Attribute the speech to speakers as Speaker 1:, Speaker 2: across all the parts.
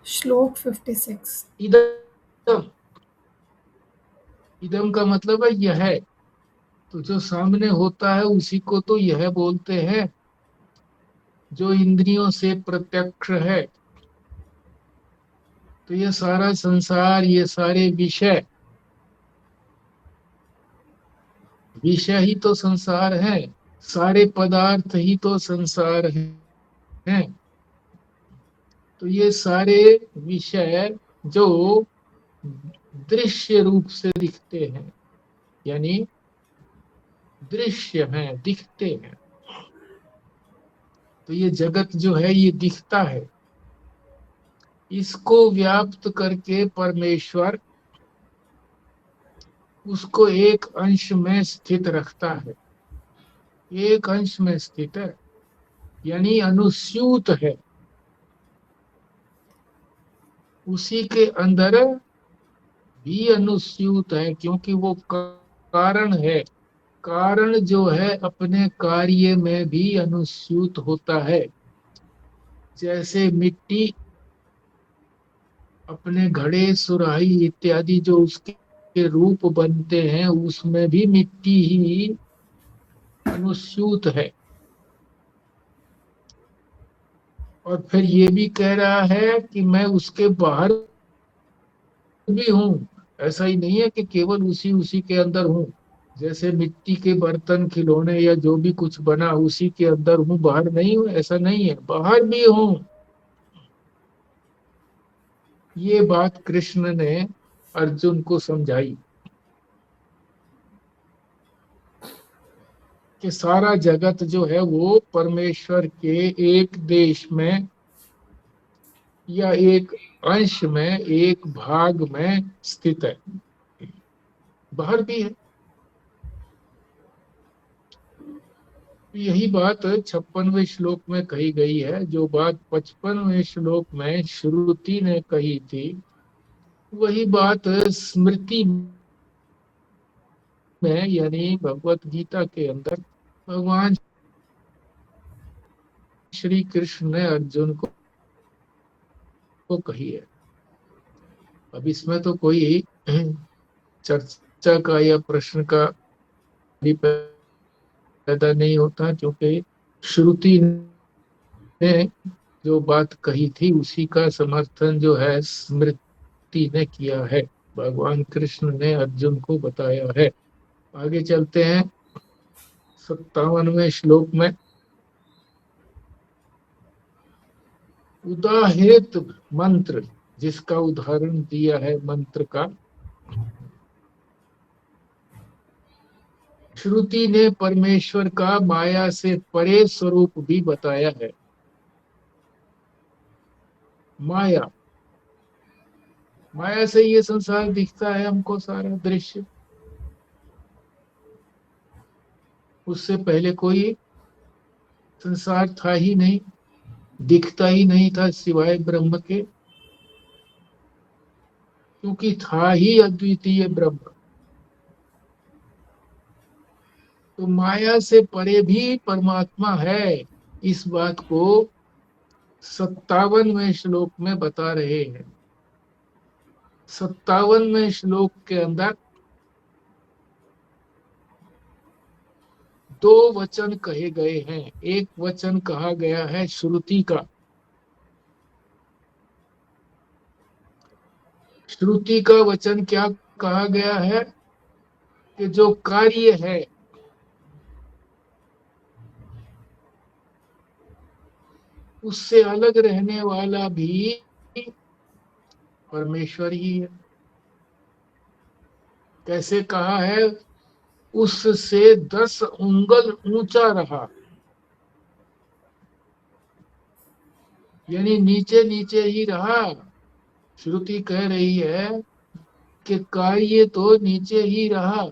Speaker 1: श्लोक 56।
Speaker 2: इदम, इदम का मतलब है यह। तो जो सामने होता है उसी को तो यह बोलते हैं, जो इंद्रियों से प्रत्यक्ष है। तो ये सारा संसार, ये सारे विषय, विषय ही तो संसार है, सारे पदार्थ ही तो संसार है। तो ये सारे विषय जो दृश्य रूप से दिखते हैं, यानी दृश्य हैं, दिखते हैं। तो ये जगत जो है ये दिखता है, इसको व्याप्त करके परमेश्वर उसको एक अंश में स्थित रखता है। एक अंश में स्थित है यानी अनुस्यूत है, उसी के अंदर भी अनुस्यूत है, क्योंकि वो कारण है। कारण जो है अपने कार्य में भी अनुस्यूत होता है। जैसे मिट्टी अपने घड़े, सुराही इत्यादि जो उसके रूप बनते हैं, उसमें भी मिट्टी ही अनुस्यूत है। और फिर ये भी कह रहा है कि मैं उसके बाहर भी हूँ। ऐसा ही नहीं है कि केवल उसी उसी के अंदर हूँ। जैसे मिट्टी के बर्तन, खिलौने या जो भी कुछ बना उसी के अंदर हूँ, बाहर नहीं हूँ, ऐसा नहीं है, बाहर भी हूँ। ये बात कृष्ण ने अर्जुन को समझाई कि सारा जगत जो है वो परमेश्वर के एक देश में या एक अंश में, एक भाग में स्थित है, बाहर भी है। यही बात 56वें श्लोक में कही गई है। जो बात 55वें श्लोक में श्रुति ने कही थी, वही बात स्मृति में यानी भगवत गीता के अंदर भगवान श्री कृष्ण ने अर्जुन को कही है। अब इसमें तो कोई चर्चा का या प्रश्न का भी पैदा नहीं होता, क्योंकि श्रुति ने जो बात कही थी उसी का समर्थन जो है स्मृति ने किया है, भगवान कृष्ण ने अर्जुन को बताया है। आगे चलते हैं 57वें श्लोक में। उदाहृत मंत्र, जिसका उदाहरण दिया है मंत्र का, श्रुति ने परमेश्वर का माया से परे स्वरूप भी बताया है। माया, माया से ये संसार दिखता है हमको, सारा दृश्य। उससे पहले कोई संसार था ही नहीं, दिखता ही नहीं था सिवाय ब्रह्म के, क्योंकि था ही अद्वितीय ब्रह्म। तो माया से परे भी परमात्मा है, इस बात को 57वें श्लोक में बता रहे हैं। 57वें श्लोक के अंदर दो वचन कहे गए हैं। एक वचन कहा गया है श्रुति का। श्रुति का वचन क्या कहा गया है कि जो कार्य है उससे अलग रहने वाला भी परमेश्वर ही है। कैसे कहा है? उससे 10 उंगल ऊंचा रहा, यानी नीचे नीचे ही रहा। श्रुति कह रही है कि कार्य तो नीचे ही रहा,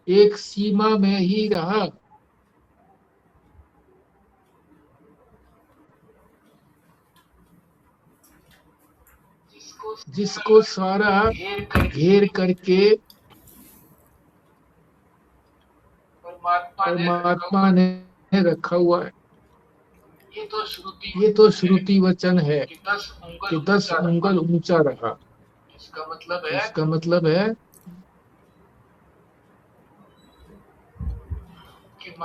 Speaker 2: एक सीमा में ही रहा। जिसको सारा घेर करके परमात्मा ने रखा हुआ है। ये तो श्रुति वचन है कि 10 उंगल ऊंचा रहा। इसका मतलब है कि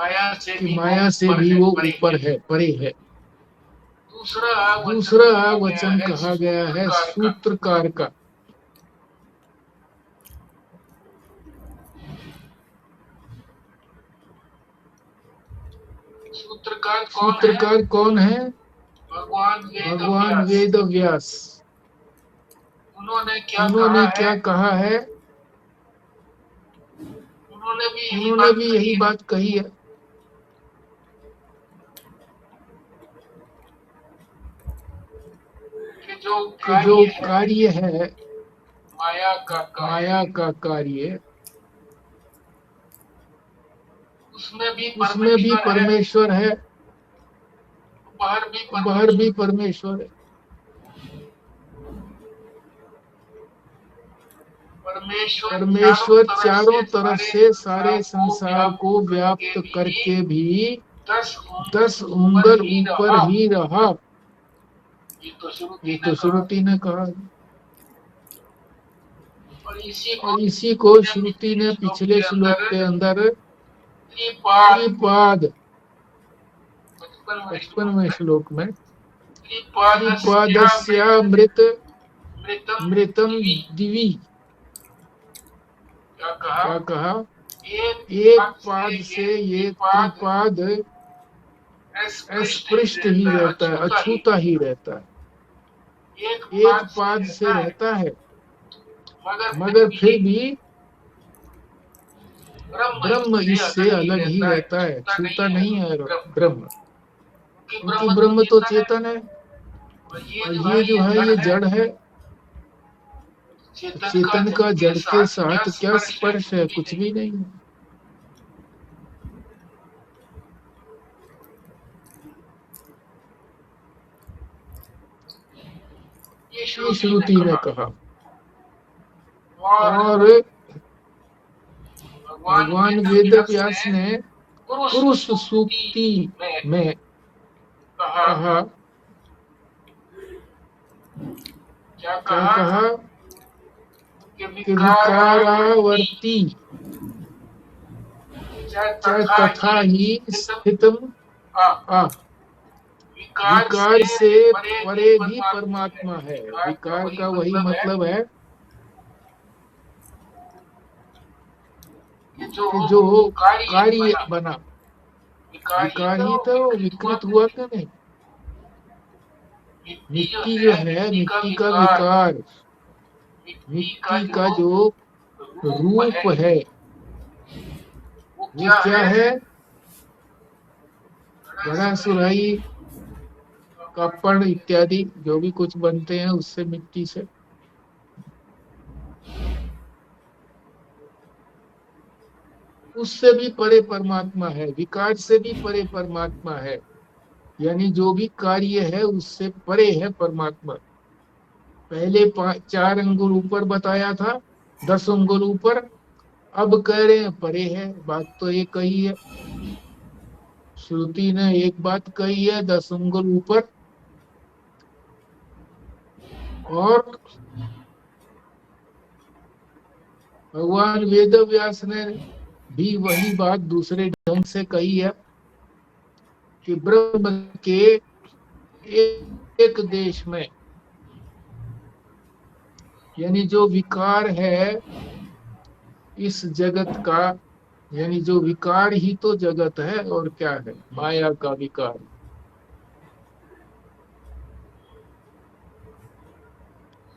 Speaker 2: माया से भी वो ऊपर है, परे है। दूसरा वचन कहा गया है सूत्रकार का। सूत्रकार कौन है? भगवान वेद व्यास। उन्होंने क्या कहा है? उन्होंने भी यही बात कही है कि जो कार्य है माया का कार्य, उसमें भी परमेश्वर है, बाहर भी परमेश्वर है। परमेश्वर चारों तरफ से सारे संसार को व्याप्त करके भी 10 उंगल ऊपर ही रहा। ये तो श्रुति ने कहा। और इसी को श्रुति ने पिछले श्लोक के अंदर त्रिपाद 55वें श्लोक में त्रिपादस्यामृत मृतम दिवि क्या कहा? एक पाद से ये त्रिपाद अस्पृष्ट ही रहता है, अछूता ही रहता है। एक पाद से रहता है मगर फिर भी ब्रह्म इससे अलग ही रहता है, छूता नहीं है ब्रह्म, क्योंकि ब्रह्म तो चेतन है और ये जो है ये जड़ है। चेतन का जड़ के साथ क्या स्पर्श है? कुछ भी नहीं है। ये श्रुति ने कहा। और भगवान वेद व्यास ने पुरुष सूक्ति में कहा, क्या कहा? कि विकारावर्ती तथा ही स्थितम आ। विकार से परे भी परमात्मा है। विकार का वही मतलब है कि जो कार्य बना, विकार ही तो विकृत हुआ क्या नहीं? मिट्टी जो है, मिट्टी का विकार, मिट्टी का जो रूप है वो क्या है? घड़ा, सुराही, कपड़ इत्यादि जो भी कुछ बनते हैं उससे, मिट्टी से। उससे भी परे परमात्मा है, विकार से भी परे परमात्मा है। यानी जो भी कार्य है उससे परे है परमात्मा। पहले 4 अंगुल ऊपर बताया था, 10 अंगुल ऊपर, अब कह रहे हैं परे है। बात तो एक कही है, श्रुति ने एक बात कही है 10 अंगुल ऊपर, और भगवान वेद व्यास ने भी वही बात दूसरे ढंग से कही है कि ब्रह्म के एक देश में, यानी जो विकार है इस जगत का, यानी जो विकार ही तो जगत है, और क्या है? माया का विकार।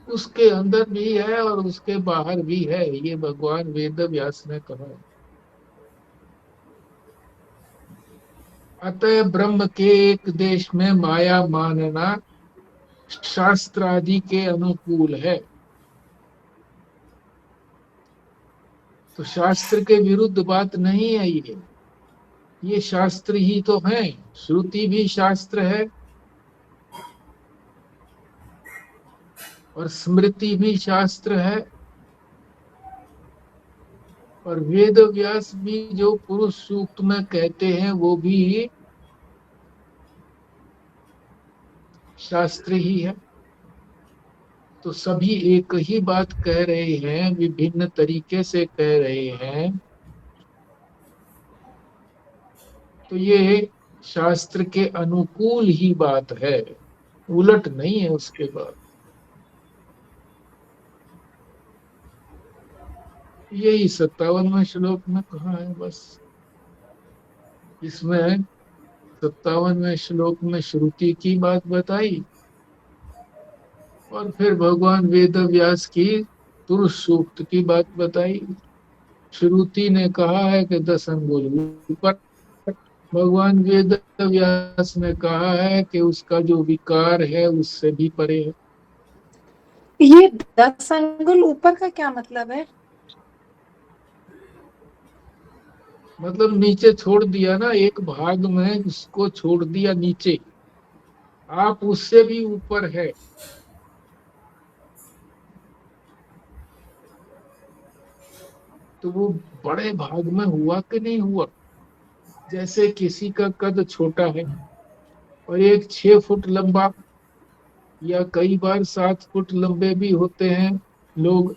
Speaker 2: उसके अंदर भी है और उसके बाहर भी है, ये भगवान वेद व्यास ने कहा। अतः ब्रह्म के एक देश में माया मानना शास्त्र आदि के अनुकूल है। तो शास्त्र के विरुद्ध बात नहीं है ये शास्त्र ही तो है। श्रुति भी शास्त्र है और स्मृति भी शास्त्र है, और वेद व्यास भी जो पुरुष सूक्त में कहते हैं वो भी शास्त्र ही है। तो सभी एक ही बात कह रहे हैं, विभिन्न तरीके से कह रहे हैं, तो ये शास्त्र के अनुकूल ही बात है, उलट नहीं है उसके बाद। यही 57वें श्लोक में कहा है बस। इसमें 57वें श्लोक में श्रुति की बात बताई, और फिर भगवान वेद व्यास की पुरुष सूक्त की बात बताई। श्रुति ने कहा है कि 10 अंगुल ऊपर, भगवान वेद व्यास ने कहा है कि उसका जो विकार है उससे भी परे है।
Speaker 1: ये 10 अंगुल ऊपर का क्या मतलब है?
Speaker 2: मतलब नीचे छोड़ दिया ना, एक भाग में उसको छोड़ दिया नीचे, आप उससे भी ऊपर है। तो वो बड़े भाग में हुआ कि नहीं हुआ। जैसे किसी का कद छोटा है और एक 6 फुट लंबा, या कई बार 7 फुट लंबे भी होते हैं लोग,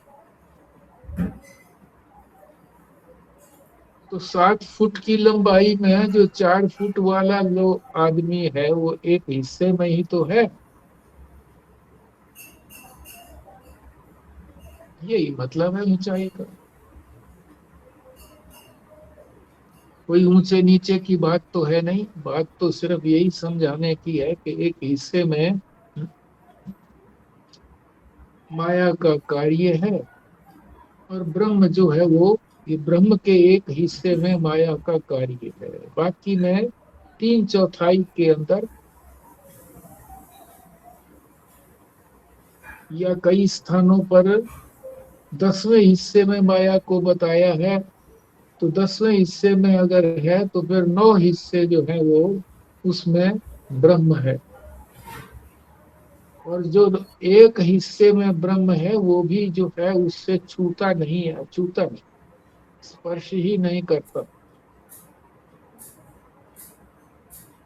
Speaker 2: तो 7 फुट की लंबाई में जो 4 फुट वाला लो आदमी है वो एक हिस्से में ही तो है। यही मतलब है ऊंचाई का। कोई ऊंचे नीचे की बात तो है नहीं, बात तो सिर्फ यही समझाने की है कि एक हिस्से में माया का कार्य है, और ब्रह्म जो है वो, ये ब्रह्म के एक हिस्से में माया का कार्य है, बाकी में 3/4 के अंदर, या कई स्थानों पर 10वें हिस्से में माया को बताया है। तो 10वें हिस्से में अगर है तो फिर 9 हिस्से जो है वो उसमें ब्रह्म है, और जो एक हिस्से में ब्रह्म है वो भी जो है उससे छूता नहीं है, छूता नहीं, स्पर्श ही नहीं करता।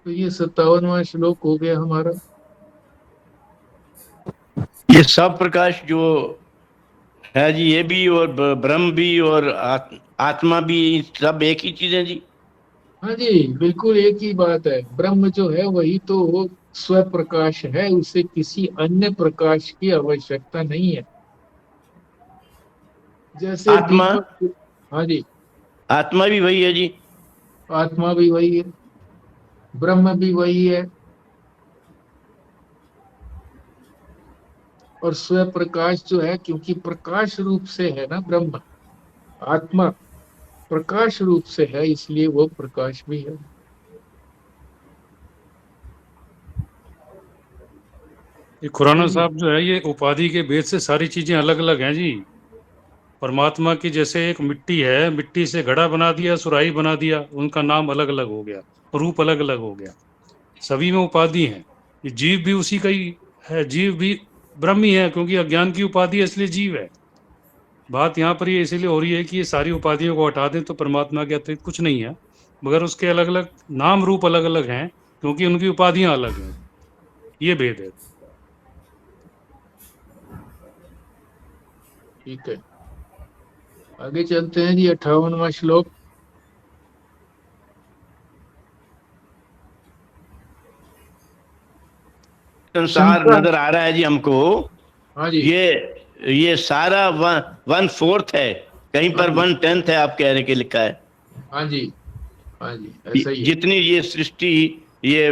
Speaker 2: तो ये 57वां श्लोक हो गया हमारा।
Speaker 3: ये सब प्रकाश जो है जी, ये भी और ब्रह्म भी और आत्मा भी, सब एक ही चीज है जी।
Speaker 2: हाँ जी, बिल्कुल एक ही बात है। ब्रह्म जो है वही तो स्व प्रकाश है, उसे किसी अन्य प्रकाश की आवश्यकता नहीं है। जैसे
Speaker 3: आत्मा,
Speaker 2: दीपक। हाँ जी,
Speaker 3: आत्मा भी वही है जी।
Speaker 2: आत्मा भी वही है, ब्रह्म भी वही है, और स्व प्रकाश जो है, क्योंकि प्रकाश रूप से है ना ब्रह्म, आत्मा प्रकाश रूप से है, इसलिए वो प्रकाश भी है।
Speaker 4: ये खुराना
Speaker 2: जी
Speaker 4: साहब जो है, ये उपाधि के भेद से सारी चीजें अलग अलग हैं जी। परमात्मा की जैसे एक मिट्टी है, मिट्टी से घड़ा बना दिया, सुराही बना दिया, उनका नाम अलग अलग हो गया, रूप अलग अलग हो गया। सभी में उपाधि है। ये जीव भी उसी का ही है, जीव भी ब्रह्म ही है, क्योंकि अज्ञान की उपाधि है इसलिए जीव है। बात यहाँ पर ये इसीलिए हो रही है कि ये सारी उपाधियों को हटा दें तो परमात्मा के अतिरिक्त कुछ नहीं है, मगर उसके अलग अलग नाम रूप अलग अलग हैं, क्योंकि उनकी उपाधियां अलग हैं। ये भेद है।
Speaker 2: ठीक है, आगे चलते हैं जी। 58वां श्लोक।
Speaker 3: संसार
Speaker 2: शंका।
Speaker 3: नजर आ रहा है जी हमको।
Speaker 2: हाँ जी।
Speaker 3: ये सारा 1/4 है, कहीं
Speaker 2: हाँ
Speaker 3: पर
Speaker 2: जी।
Speaker 3: 1/10 है, आप कह रहे कि लिखा है।
Speaker 2: हाँ जी। हाँ जी, ऐसा ही है।
Speaker 3: जितनी ये सृष्टि, ये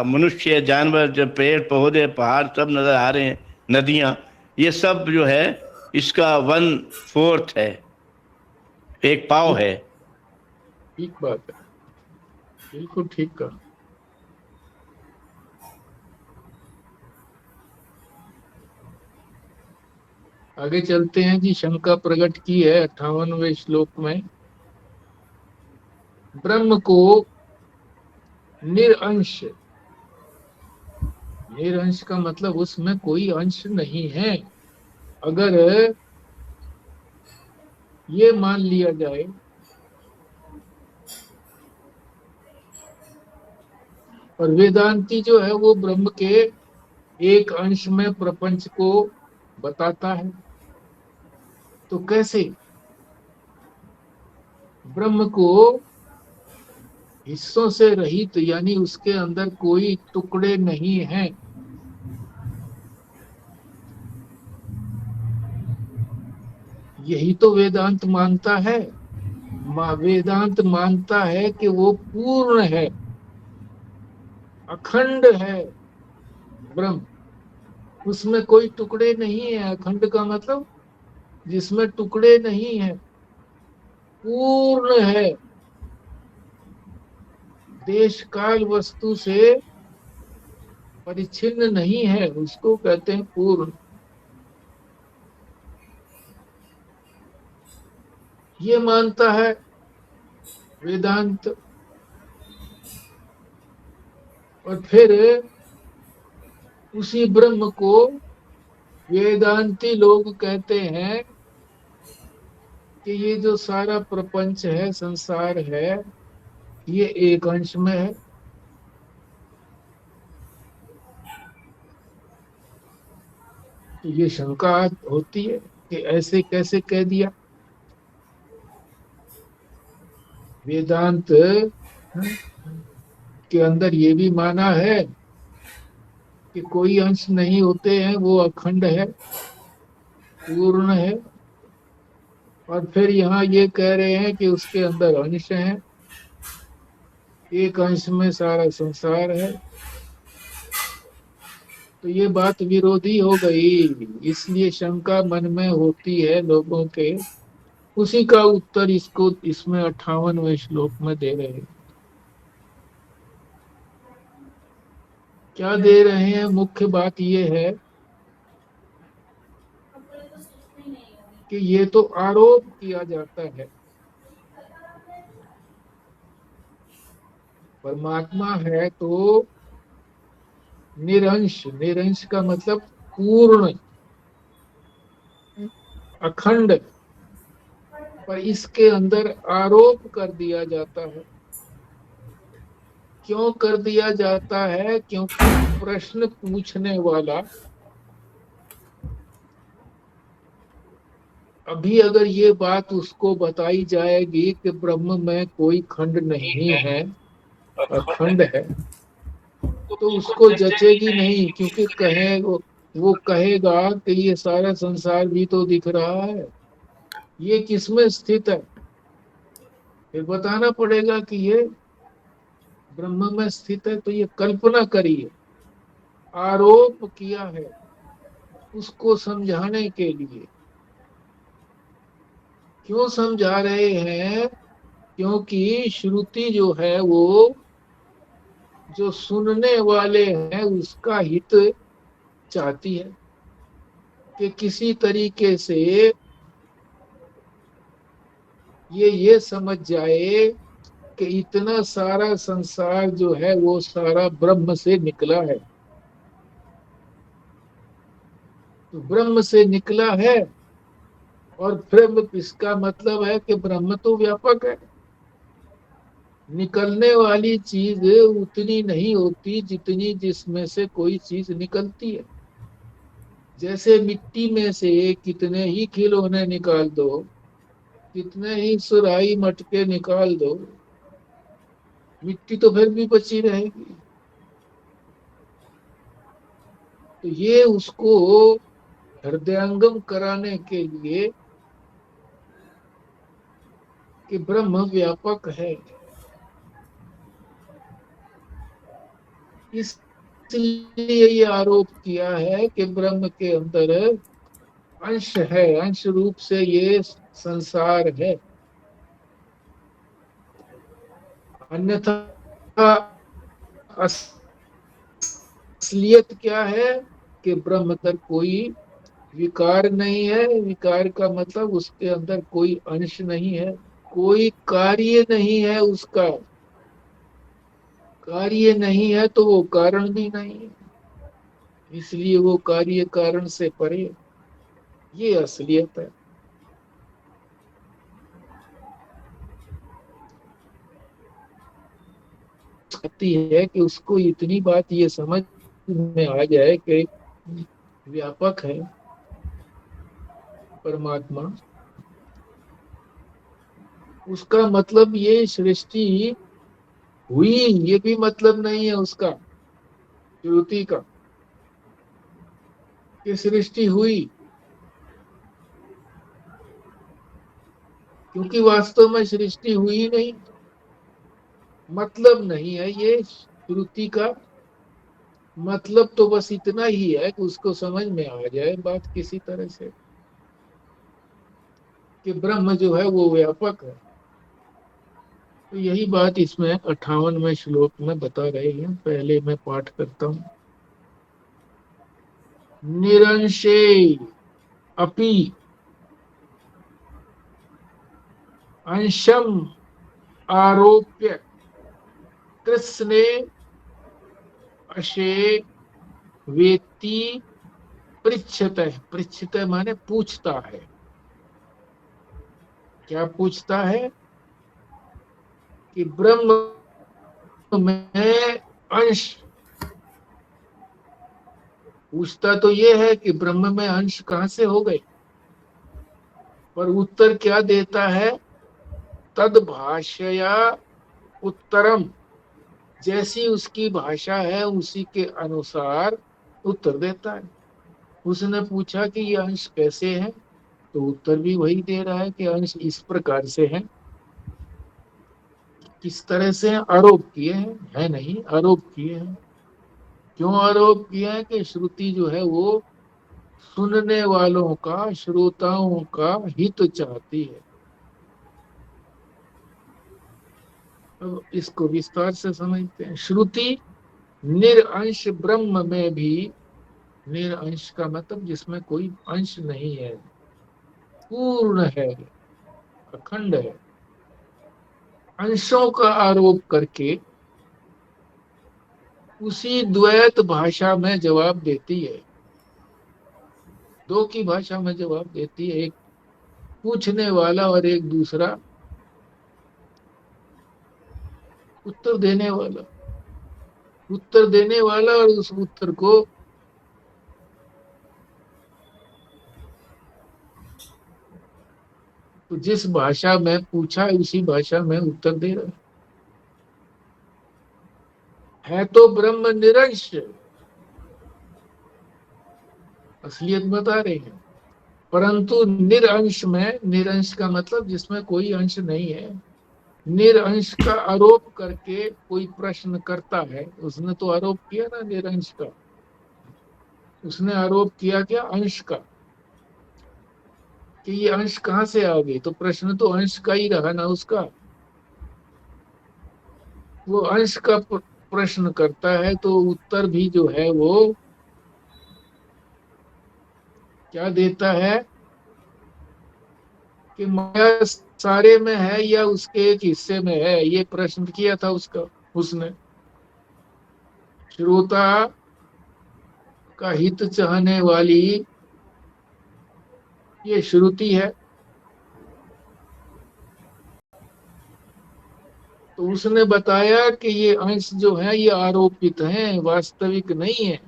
Speaker 3: मनुष्य, जानवर, जब पेड़ पौधे पहाड़ सब नजर आ रहे हैं, नदियां, ये सब जो है इसका 1/4 है, एक पाव
Speaker 2: ठीक।
Speaker 3: है।
Speaker 2: ठीक बात है, बिल्कुल ठीक कहा। आगे चलते हैं जी। शंका प्रकट की है 58वें श्लोक में। ब्रह्म को निरंश, निरंश का मतलब उसमें कोई अंश नहीं है। अगर ये मान लिया जाए, और वेदांती जो है वो ब्रह्म के एक अंश में प्रपंच को बताता है। तो कैसे ब्रह्म को हिस्सों से रहित, यानी उसके अंदर कोई टुकड़े नहीं हैं, यही तो वेदांत मानता है। वेदांत मानता है कि वो पूर्ण है, अखंड है ब्रह्म, उसमें कोई टुकड़े नहीं है। अखंड का मतलब जिसमें टुकड़े नहीं है, पूर्ण है, देश काल वस्तु से परिच्छिन्न नहीं है, उसको कहते हैं पूर्ण। ये मानता है वेदांत। और फिर उसी ब्रह्म को वेदांती लोग कहते हैं कि ये जो सारा प्रपंच है, संसार है, ये एक अंश में है। तो ये शंका होती है कि ऐसे कैसे कह दिया। वेदांत के अंदर ये भी माना है कि कोई अंश नहीं होते हैं, वो अखंड है, पूर्ण है। और फिर यहाँ ये कह रहे हैं कि उसके अंदर अंश है, एक अंश में सारा संसार है। तो ये बात विरोधी हो गई, इसलिए शंका मन में होती है लोगों के। उसी का उत्तर इसको इसमें 58वें श्लोक में दे रहे हैं। क्या दे रहे हैं? मुख्य बात ये है कि ये तो आरोप किया जाता है, परमात्मा है तो निरंश। निरंश का मतलब पूर्ण, अखंड। पर इसके अंदर आरोप कर दिया जाता है। क्यों कर दिया जाता है? क्योंकि प्रश्न पूछने वाला अभी अगर ये बात उसको बताई जाएगी कि ब्रह्म में कोई खंड नहीं है, अखंड है, तो उसको जचेगी नहीं। क्योंकि वो कहेगा कि ये सारा संसार भी तो दिख रहा है, ये किसमें स्थित है? फिर बताना पड़ेगा कि ये ब्रह्म में स्थित है। तो ये कल्पना करिए, आरोप किया है उसको समझाने के लिए। क्यों समझा रहे हैं? क्योंकि श्रुति जो है वो जो सुनने वाले हैं उसका हित चाहती है कि किसी तरीके से ये समझ जाए कि इतना सारा संसार जो है वो सारा ब्रह्म से निकला है। तो ब्रह्म से निकला है, और ब्रह्म इसका मतलब है कि ब्रह्म तो व्यापक है। निकलने वाली चीज उतनी नहीं होती जितनी जिसमें से कोई चीज निकलती है। जैसे मिट्टी में से कितने ही खिलौने निकाल दो, कितने ही सुराही मटके निकाल दो, मिट्टी तो फिर भी बची रहेगी। तो ये उसको हृदयंगम कराने के लिए कि ब्रह्म व्यापक है, इसलिए ये आरोप किया है कि ब्रह्म के अंदर अंश है, अंश रूप से ये संसार है। अन्यथा असलियत क्या है कि ब्रह्म अंदर कोई विकार नहीं है। विकार का मतलब उसके अंदर कोई अंश नहीं है, कोई कार्य नहीं है उसका। कार्य नहीं है तो वो कारण भी नहीं है, इसलिए वो कार्य कारण से परे। ये असलियत है। कहती है कि उसको इतनी बात ये समझ में आ जाए कि व्यापक है परमात्मा, उसका मतलब ये सृष्टि हुई, ये भी मतलब नहीं है उसका, श्रुति का, कि सृष्टि हुई, क्योंकि वास्तव में सृष्टि हुई ही नहीं। मतलब नहीं है ये श्रुति का। मतलब तो बस इतना ही है कि उसको समझ में आ जाए बात किसी तरह से, कि ब्रह्म जो है वो व्यापक है। तो यही बात इसमें 58वें श्लोक में बता रहे हैं। पहले मैं पाठ करता हूँ। निरंशे अपि अंशम आरोप्य कृष्णे अशे वेत्ति पृच्छत। पृच्छत माने पूछता है। क्या पूछता है? कि ब्रह्म में अंश, पूछता तो ये है कि ब्रह्म में अंश कहां से हो गए, पर उत्तर क्या देता है? तद भाषया उत्तरम, जैसी उसकी भाषा है उसी के अनुसार उत्तर देता है। उसने पूछा कि ये अंश कैसे है, तो उत्तर भी वही दे रहा है कि अंश इस प्रकार से है। किस तरह से आरोप किए हैं, है नहीं, आरोप किए हैं। क्यों आरोप किए हैं? कि श्रुति जो है वो सुनने वालों का, श्रोताओं का हित चाहती है। अब इसको विस्तार से समझते हैं। श्रुति निरअंश ब्रह्म में भी, निरअंश का मतलब जिसमें कोई अंश नहीं है, पूर्ण है, अखंड है, अंशों का आरोप करके उसी द्वैत भाषा में जवाब देती है। दो की भाषा में जवाब देती है, एक पूछने वाला और एक दूसरा उत्तर देने वाला। उत्तर देने वाला और उस उत्तर को तो जिस भाषा में पूछा है उसी भाषा में उत्तर दे रहा है तो ब्रह्म निरंश, असलियत बता रहे हैं। परंतु निरंश में, निरंश का मतलब जिसमें कोई अंश नहीं है, निरंश का आरोप करके कोई प्रश्न करता है। उसने तो आरोप किया ना निरंश का, उसने आरोप किया क्या? अंश का, कि ये अंश कहां से आ गए। तो प्रश्न तो अंश का ही रहा ना उसका। वो अंश का प्रश्न करता है तो उत्तर भी जो है वो क्या देता है? कि माया सारे में है या उसके एक हिस्से में है। ये प्रश्न किया था उसका, उसने। श्रोता का हित चाहने वाली ये श्रुति है। तो उसने बताया कि ये अंश जो है ये आरोपित हैं, वास्तविक नहीं है।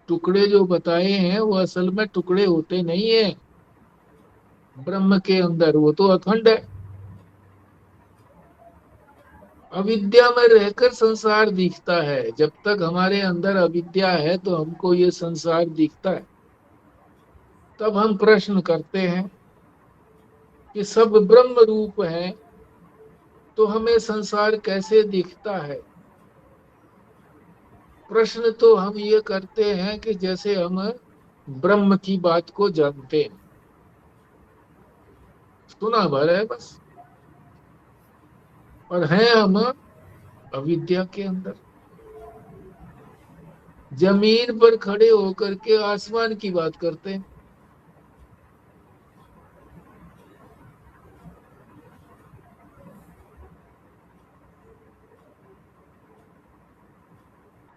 Speaker 2: टुकड़े जो बताए हैं वो असल में टुकड़े होते नहीं है ब्रह्म के अंदर, वो तो अखंड है। अविद्या में रहकर संसार दिखता है। जब तक हमारे अंदर अविद्या है तो हमको ये संसार दिखता है। तब हम प्रश्न करते हैं कि सब ब्रह्म रूप है तो हमें संसार कैसे दिखता है। प्रश्न तो हम ये करते हैं कि जैसे हम ब्रह्म की बात को जानते हैं, सुना भर है बस, और हैं हम अविद्या के अंदर। जमीन पर खड़े होकर के आसमान की बात करते हैं।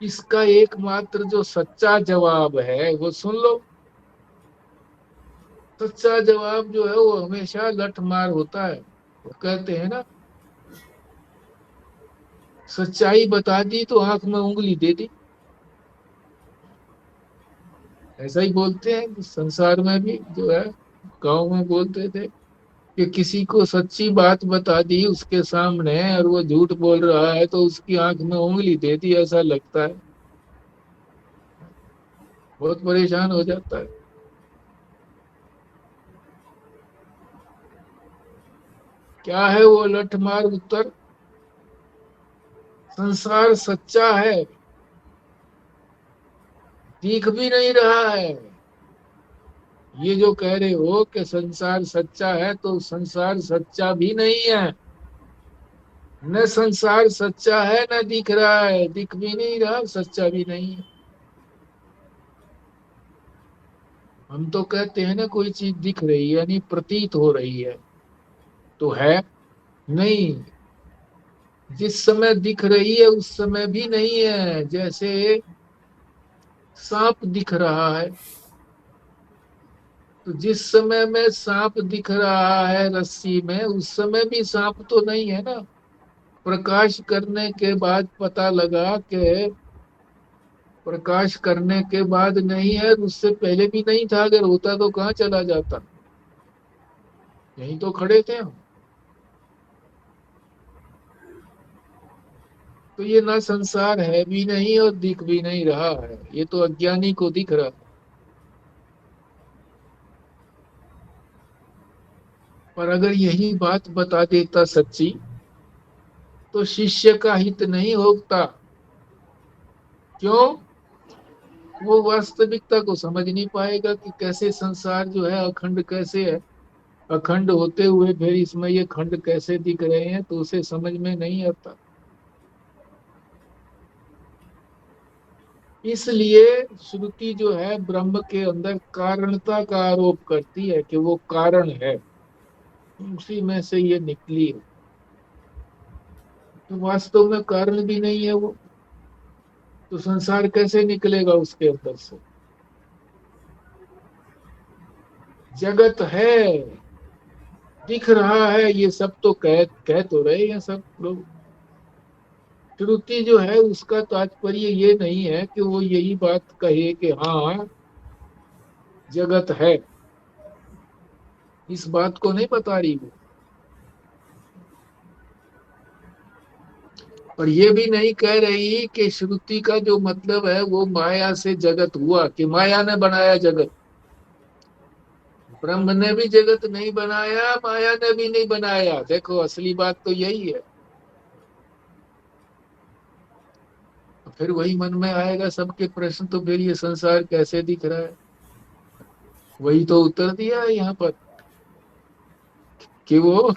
Speaker 2: इसका एकमात्र जो सच्चा जवाब है वो सुन लो। सच्चा जवाब जो है वो हमेशा लठमार होता है। वो कहते हैं ना, सच्चाई बता दी तो आंख में उंगली दे दी। ऐसा ही बोलते हैं कि संसार में भी जो है, गांव में बोलते थे कि किसी को सच्ची बात बता दी उसके सामने और वो झूठ बोल रहा है तो उसकी आंख में उंगली दे दी, ऐसा लगता है। बहुत परेशान हो जाता है। क्या है वो लठमार उत्तर? संसार सच्चा है, दिख भी नहीं रहा है। ये जो कह रहे हो कि संसार सच्चा है, तो संसार सच्चा भी नहीं है। न संसार सच्चा है न दिख रहा है, दिख भी नहीं रहा, सच्चा भी नहीं है। हम तो कहते हैं ना कोई चीज दिख रही है यानी प्रतीत हो रही है, तो है नहीं। जिस समय दिख रही है उस समय भी नहीं है। जैसे सांप दिख रहा है, तो जिस समय में सांप दिख रहा है रस्सी में, उस समय भी सांप तो नहीं है ना। प्रकाश करने के बाद पता लगा कि प्रकाश करने के बाद नहीं है, उससे पहले भी नहीं था। अगर होता तो कहाँ चला जाता? यहीं तो खड़े थे हम। तो ये ना संसार है भी नहीं और दिख भी नहीं रहा है, ये तो अज्ञानी को दिख रहा है। पर अगर यही बात बता देता सच्ची, तो शिष्य का हित नहीं होता। क्यों? वो वास्तविकता को समझ नहीं पाएगा कि कैसे संसार जो है अखंड कैसे है। अखंड होते हुए फिर इसमें ये खंड कैसे दिख रहे हैं, तो उसे समझ में नहीं आता। इसलिए श्रुति जो है ब्रह्म के अंदर कारणता का आरोप करती है कि वो कारण है, उसी में से ये निकली है। तो वास्तव में कारण भी नहीं है वो, तो संसार कैसे निकलेगा उसके अंदर से? जगत है, दिख रहा है, ये सब तो कह तो रहे हैं सब लोग। श्रुति जो है उसका तात्पर्य ये नहीं है कि वो यही बात कहे कि हाँ जगत है, इस बात को नहीं बता रही वो। और ये भी नहीं कह रही कि श्रुति का जो मतलब है वो माया से जगत हुआ, कि माया ने बनाया जगत। ब्रह्म ने भी जगत नहीं बनाया, माया ने भी नहीं बनाया। देखो असली बात तो यही है। फिर वही मन में आएगा सबके प्रश्न, तो फिर ये संसार कैसे दिख रहा है? वही तो उत्तर दिया है यहाँ पर कि वो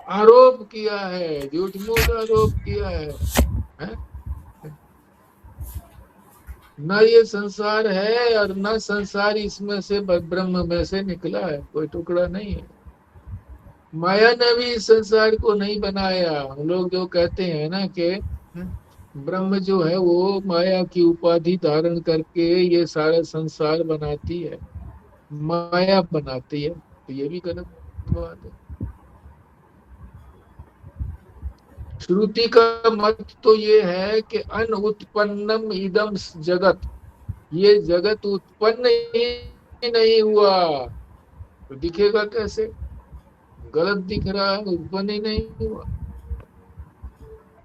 Speaker 2: आरोप किया है, झूठ मूठ आरोप किया है? न ये संसार है और न संसार इसमें से ब्रह्म में से निकला है, कोई टुकड़ा नहीं है। माया ने भी इस संसार को नहीं बनाया। हम लोग जो कहते हैं ना कि ब्रह्म जो है वो माया की उपाधि धारण करके ये सारा संसार बनाती है, माया बनाती है, तो ये भी गलत बात है। श्रुति का मत तो ये है कि अन उत्पन्नम इदम जगत, ये जगत उत्पन्न ही नहीं हुआ, तो दिखेगा कैसे? गलत दिख रहा है, उत्पन्न ही नहीं हुआ।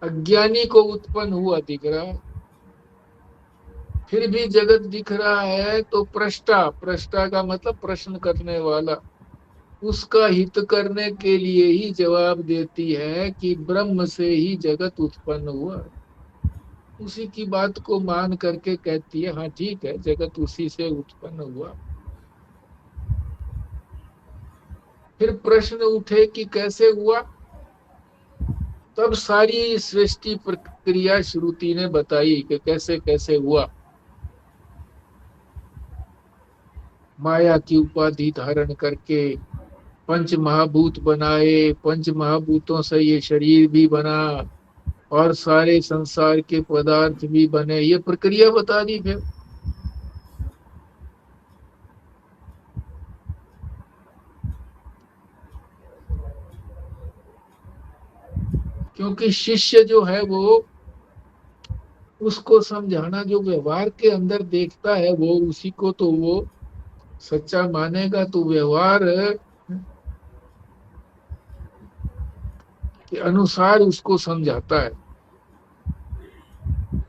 Speaker 2: अज्ञानी को उत्पन्न हुआ दिख रहा है। फिर भी जगत दिख रहा है तो प्रष्टा, प्रष्टा का मतलब प्रश्न करने वाला, उसका हित करने के लिए ही जवाब देती है कि ब्रह्म से ही जगत उत्पन्न हुआ। उसी की बात को मान करके कहती है हाँ ठीक है, जगत उसी से उत्पन्न हुआ। फिर प्रश्न उठे कि कैसे हुआ, तब सारी सृष्टि प्रक्रिया श्रुति ने बताई कि कैसे कैसे हुआ। माया की उपाधि धारण करके पंच महाभूत बनाए, पंच महाभूतों से ये शरीर भी बना और सारे संसार के पदार्थ भी बने, ये प्रक्रिया बता दी फिर। क्योंकि शिष्य जो है वो उसको समझाना, जो व्यवहार के अंदर देखता है वो उसी को तो वो सच्चा मानेगा। तो व्यवहार के अनुसार उसको समझाता है,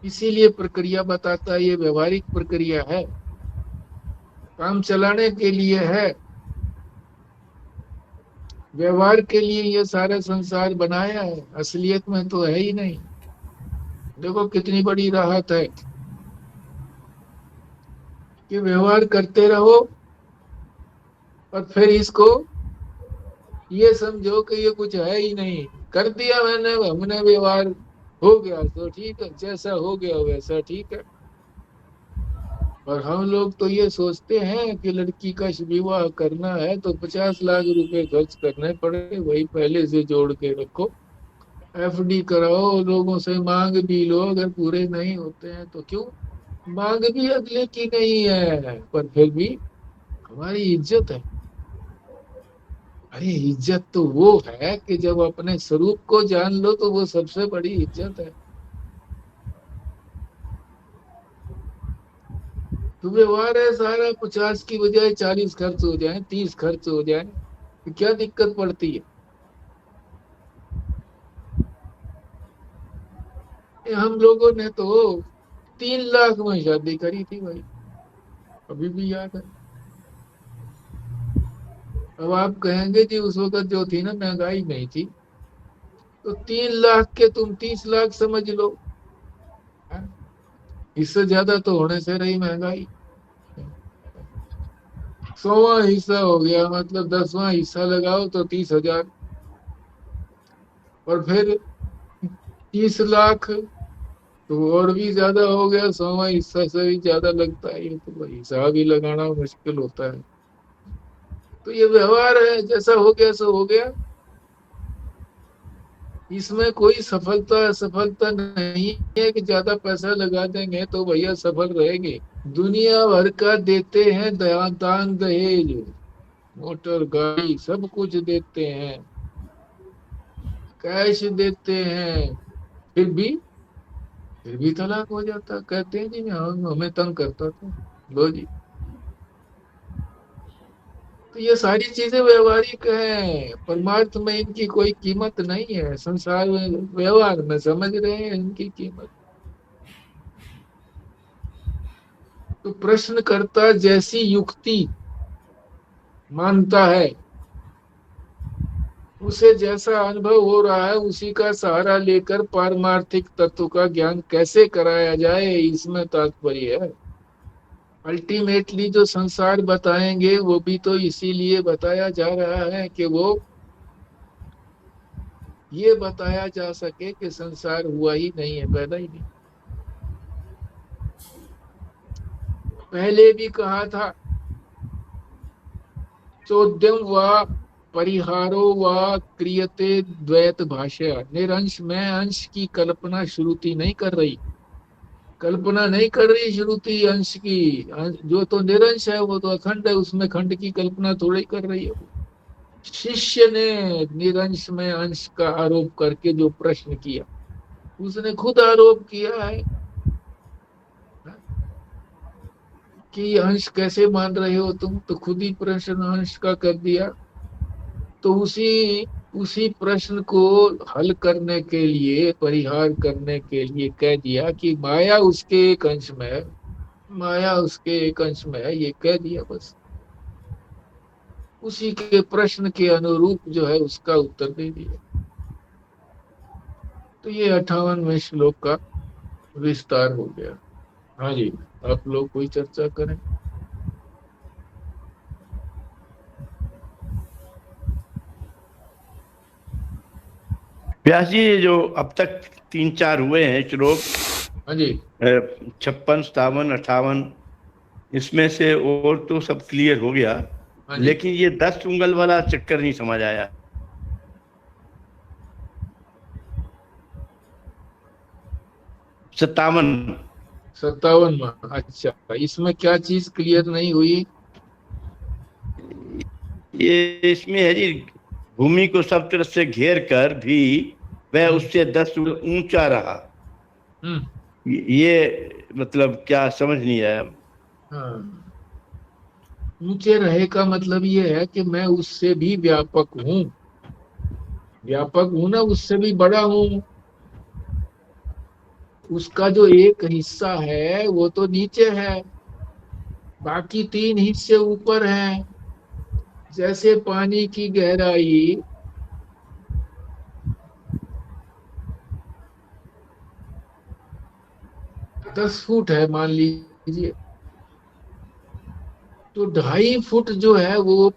Speaker 2: इसीलिए प्रक्रिया बताता है। ये व्यवहारिक प्रक्रिया है, काम चलाने के लिए है, व्यवहार के लिए ये सारा संसार बनाया है, असलियत में तो है ही नहीं। देखो कितनी बड़ी राहत है कि व्यवहार करते रहो और फिर इसको ये समझो कि ये कुछ है ही नहीं। कर दिया मैंने, हमने व्यवहार, हो गया तो ठीक है, जैसा हो गया वैसा ठीक है। और हम लोग तो ये सोचते हैं कि लड़की का विवाह करना है तो 50 लाख रुपए खर्च करने पड़े, वही पहले से जोड़ के रखो, एफडी कराओ, लोगों से मांग भी लो, अगर पूरे नहीं होते हैं तो क्यों, मांग भी अगले की नहीं है पर फिर भी हमारी इज्जत है। अरे इज्जत तो वो है कि जब अपने स्वरूप को जान लो तो वो सबसे बड़ी इज्जत है। तो व्यवहार है सारा, 50 की बजाय 40 खर्च हो जाए, 30 खर्च हो जाए तो क्या दिक्कत पड़ती है। हम लोगों ने तो 3 लाख में शादी करी थी भाई, अभी भी याद है। अब आप कहेंगे जी उस वक्त जो थी ना महंगाई नहीं थी, तो 3 लाख के तुम 30 लाख समझ लो, इससे ज्यादा तो होने से रही महंगाई। 100वां हिस्सा हो गया, मतलब 10वां हिस्सा लगाओ तो 30,000, और फिर 30 लाख तो और भी ज्यादा हो गया, 100वां हिस्सा से भी ज्यादा लगता है। ये तो भाई हिसाब ही लगाना मुश्किल होता है। तो ये व्यवहार है, जैसा हो गया सो हो गया, इसमें कोई सफलता असफलता नहीं है कि ज्यादा पैसा लगा देंगे तो भैया सफल रहेंगे। दुनिया भर का देते हैं दान दहेज, मोटर गाड़ी सब कुछ देते हैं, कैश देते हैं, फिर भी तलाक हो जाता। कहते हैं जी हमें तंग करता था, लो जी। तो ये सारी चीजें व्यवहारिक हैं, परमार्थ में इनकी कोई कीमत नहीं है। संसार में व्यवहार में समझ रहे हैं इनकी कीमत। तो प्रश्नकर्ता जैसी युक्ति मानता है, उसे जैसा अनुभव हो रहा है उसी का सहारा लेकर पारमार्थिक तत्व का ज्ञान कैसे कराया जाए, इसमें तात्पर्य है। अल्टीमेटली जो संसार बताएंगे वो भी तो इसीलिए बताया जा रहा है कि वो ये बताया जा सके कि संसार हुआ ही नहीं है, पैदा ही नहीं। पहले भी कहा था, चोद्यम व परिहारो व क्रियते द्वैत भाषा। निरंश में अंश की कल्पना श्रुति नहीं कर रही, कल्पना नहीं कर रही श्रुति अंश की। जो तो निरंश है वो तो अखंड है, उसमें खंड की कल्पना थोड़ी कर रही है। शिष्य ने निरंश में अंश का आरोप करके जो प्रश्न किया, उसने खुद आरोप किया है कि अंश कैसे मान रहे हो तुम, तो खुद ही प्रश्न अंश का कर दिया। तो उसी प्रश्न को हल करने के लिए, परिहार करने के लिए कह दिया कि माया उसके एक अंश में है, माया उसके एक अंश में है, ये कह दिया बस। उसी के प्रश्न के अनुरूप जो है उसका उत्तर दे दिया। तो ये 58वें श्लोक का विस्तार हो गया। हाँ जी, आप लोग कोई चर्चा करें।
Speaker 3: व्यास जी, जो अब तक 3-4 हुए हैं श्लोक,
Speaker 2: हाँ जी,
Speaker 3: 56, 57, 58, इसमें से और तो सब क्लियर हो गया,
Speaker 2: हाँ जी।
Speaker 3: लेकिन ये 10 उंगल वाला चक्कर नहीं समझ आया।
Speaker 2: 57 में, अच्छा, इसमें क्या चीज क्लियर नहीं हुई?
Speaker 3: ये इसमें है जी, भूमि को सब तरफ से घेर कर भी वह उससे 10 ऊंचा रहा। ये मतलब क्या समझ नहीं आया।
Speaker 2: हाँ, ऊंचे रहे का मतलब ये है कि मैं उससे भी व्यापक हूँ, व्यापक हूं ना, उससे भी बड़ा हूँ। उसका जो एक हिस्सा है वो तो नीचे है, बाकी तीन हिस्से ऊपर हैं। जैसे पानी की गहराई 10 फुट है मान लीजिए, तो 2.5 फुट जो है वो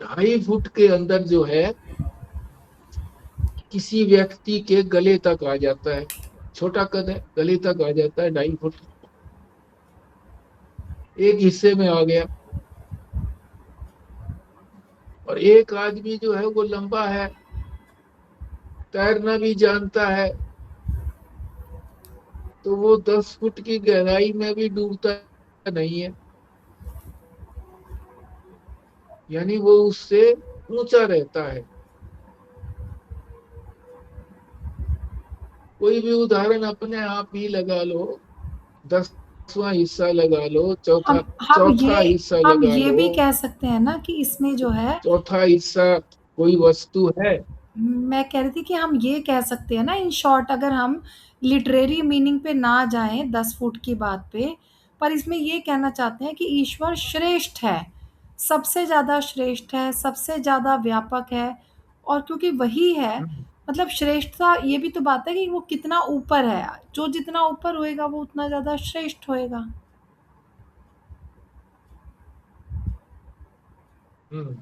Speaker 2: 2.5 फुट के अंदर जो है किसी व्यक्ति के गले तक आ जाता है। छोटा कद है, गले तक आ जाता है 2.5 फुट, एक हिस्से में आ गया। और एक आदमी जो है वो लंबा है, तैरना भी जानता है, तो वो 10 फुट की गहराई में भी डूबता नहीं है, यानी वो उससे ऊंचा रहता है। कोई भी उदाहरण अपने आप ही लगा लो, 10वां हिस्सा लगा लो, चौथा चौथा हिस्सा
Speaker 5: हम
Speaker 2: लगा
Speaker 5: ये
Speaker 2: लो,
Speaker 5: भी कह सकते हैं ना कि इसमें जो है,
Speaker 2: चौथा हिस्सा कोई वस्तु है।
Speaker 5: मैं कह रही थी कि हम ये कह सकते हैं ना, इन शॉर्ट, अगर हम लिटरेरी मीनिंग पे ना जाएं 10 फुट की बात पे, पर इसमें ये कहना चाहते हैं कि ईश्वर श्रेष्ठ है, सबसे ज़्यादा श्रेष्ठ है, सबसे ज़्यादा व्यापक है। और क्योंकि वही है,
Speaker 2: हम्म,
Speaker 5: मतलब श्रेष्ठता ये भी तो बात है कि वो कितना ऊपर है, जो जितना ऊपर होएगा वो उतना ज़्यादा श्रेष्ठ होएगा।
Speaker 2: हम्म,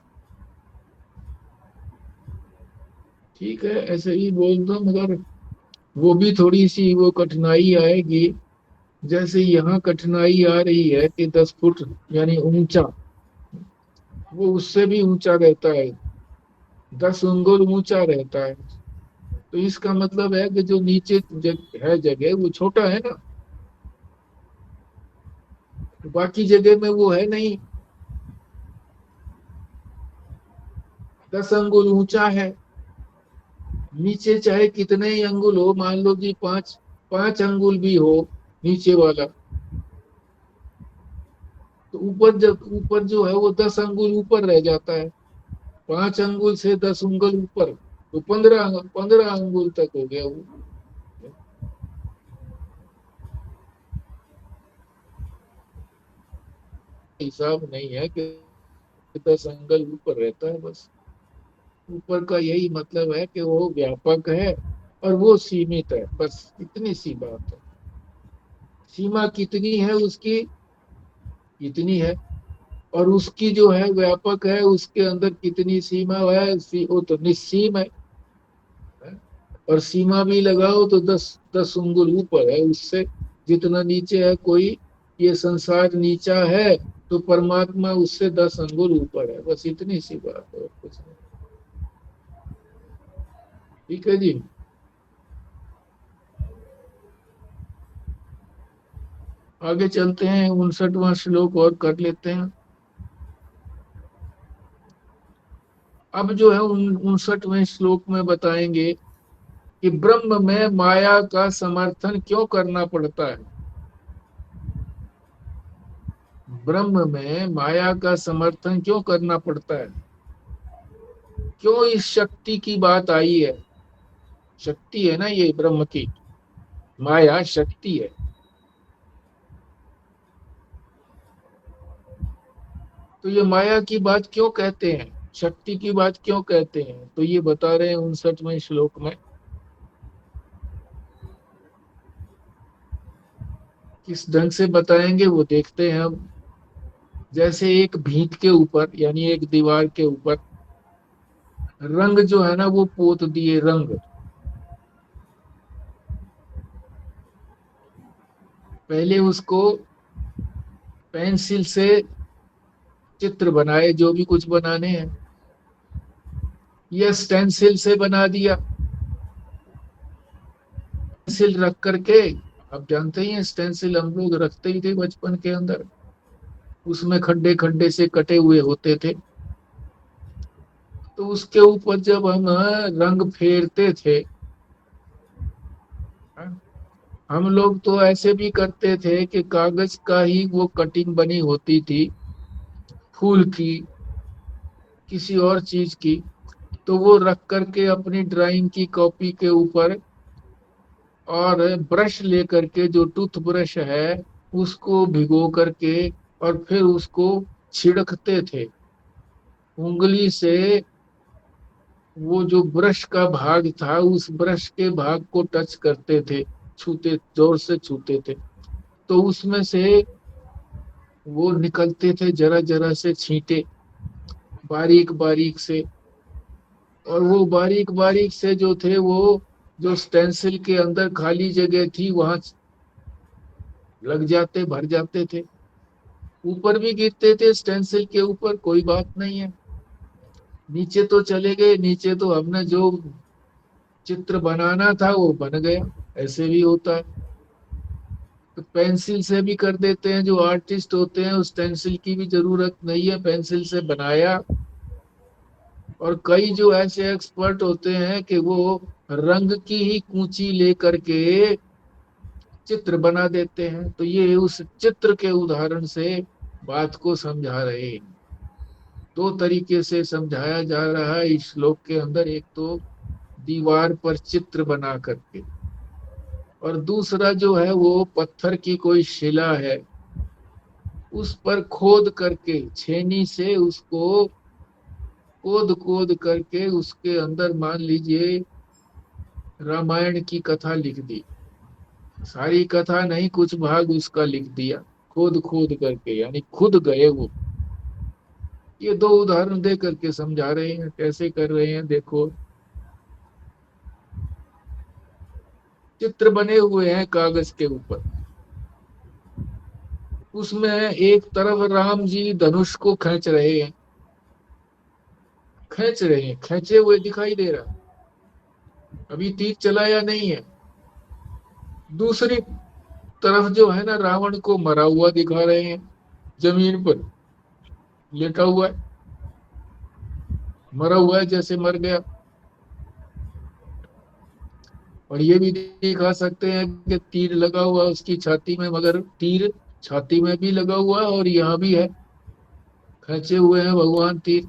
Speaker 2: ठीक है, ऐसे ही बोल दो, मगर वो भी थोड़ी सी वो कठिनाई आएगी। जैसे यहाँ कठिनाई आ रही है कि 10 फुट यानी ऊंचा, वो उससे भी ऊंचा रहता है, 10 अंगुल ऊंचा रहता है। तो इसका मतलब है कि जो नीचे है जगह वो छोटा है ना, तो बाकी जगह में वो है नहीं। 10 अंगुल ऊंचा है, नीचे चाहे कितने ही अंगुल हो, मान लो कि 5 5 अंगुल भी हो नीचे वाला, तो ऊपर जब ऊपर जो है वो 10 अंगुल ऊपर रह जाता है। 5 अंगुल से 10 अंगुल ऊपर, तो 15 15 अंगुल तक हो गया वो। हिसाब नहीं है कि 10 अंगुल ऊपर रहता है, बस ऊपर का यही मतलब है कि वो व्यापक है और वो सीमित है, बस इतनी सी बात है। सीमा कितनी है उसकी, इतनी है। और उसकी जो है व्यापक है, उसके अंदर कितनी सीमा है, वो तो निस्सीम है। और सीमा भी लगाओ तो 10 10 अंगुल ऊपर है उससे, जितना नीचे है कोई, ये संसार नीचा है तो परमात्मा उससे 10 अंगुल ऊपर है, बस इतनी सी बात है, और कुछ नहीं। ठीक है जी। आगे चलते हैं, 59वां श्लोक और कर लेते हैं। अब जो है 59वें श्लोक में बताएंगे कि ब्रह्म में माया का समर्थन क्यों करना पड़ता है। ब्रह्म में माया का समर्थन क्यों करना पड़ता है, क्यों इस शक्ति की बात आई है। शक्ति है ना ये ब्रह्म की, माया शक्ति है। तो ये माया की बात क्यों कहते हैं, शक्ति की बात क्यों कहते हैं, तो ये बता रहे हैं 59वें श्लोक में। किस ढंग से बताएंगे वो देखते हैं अब। जैसे एक भीत के ऊपर यानी एक दीवार के ऊपर रंग जो है ना वो पोत दिए, रंग पहले उसको पेंसिल से चित्र बनाए, जो भी कुछ बनाने हैं, या स्टेंसिल से बना दिया, पेंसिल रख करके। आप जानते ही हैं स्टेंसिल हम लोग रखते ही थे बचपन के अंदर, उसमें खड्डे खड्डे से कटे हुए होते थे। तो उसके ऊपर जब हम रंग फेरते थे हम लोग तो ऐसे भी करते थे कि कागज का ही वो कटिंग बनी होती थी, फूल की, किसी और चीज की, तो वो रख करके अपनी ड्राइंग की कॉपी के ऊपर, और ब्रश लेकर के, जो टूथ ब्रश है, उसको भिगो करके और फिर उसको छिड़कते थे उंगली से। वो जो ब्रश का भाग था उस ब्रश के भाग को टच करते थे, छूते, जोर से छूते थे, तो उसमें से वो निकलते थे जरा जरा से छींटे, बारीक बारीक से। और वो बारीक बारीक से जो थे, वो जो स्टेंसिल के अंदर खाली जगह थी वहां लग जाते, भर जाते थे। ऊपर भी गिरते थे स्टेंसिल के ऊपर, कोई बात नहीं है। नीचे तो चले गए, नीचे तो हमने जो चित्र बनाना था वो बन गया। ऐसे भी होता है। तो पेंसिल से भी कर देते हैं, जो आर्टिस्ट होते हैं उस पेंसिल की भी जरूरत नहीं है, पेंसिल से बनाया। और कई जो ऐसे एक्सपर्ट होते हैं कि वो रंग की ही कूंची लेकर के चित्र बना देते हैं। तो ये उस चित्र के उदाहरण से बात को समझा रहे हैं। दो तरीके से समझाया जा रहा है इस श्लोक के अंदर। एक तो दीवार पर चित्र बना करके, और दूसरा जो है वो पत्थर की कोई शिला है, उस पर खोद करके छेनी से उसको खोद खोद करके उसके अंदर मान लीजिए रामायण की कथा लिख दी। सारी कथा नहीं, कुछ भाग उसका लिख दिया खोद खोद करके, यानी खुद गए वो। ये दो उदाहरण दे करके समझा रहे हैं। कैसे कर रहे हैं देखो। चित्र बने हुए हैं कागज के ऊपर, उसमें एक तरफ राम जी धनुष को खींच रहे हैं, खींच रहे हैं, खींचे हुए दिखाई दे रहा, अभी तीर चलाया नहीं है। दूसरी तरफ जो है ना, रावण को मरा हुआ दिखा रहे हैं, जमीन पर लेटा हुआ है, मरा हुआ है, जैसे मर गया। और ये भी दिखा सकते हैं कि तीर लगा हुआ उसकी छाती में, मगर तीर छाती में भी लगा हुआ है और यहाँ भी है, खींचे हुए हैं भगवान तीर।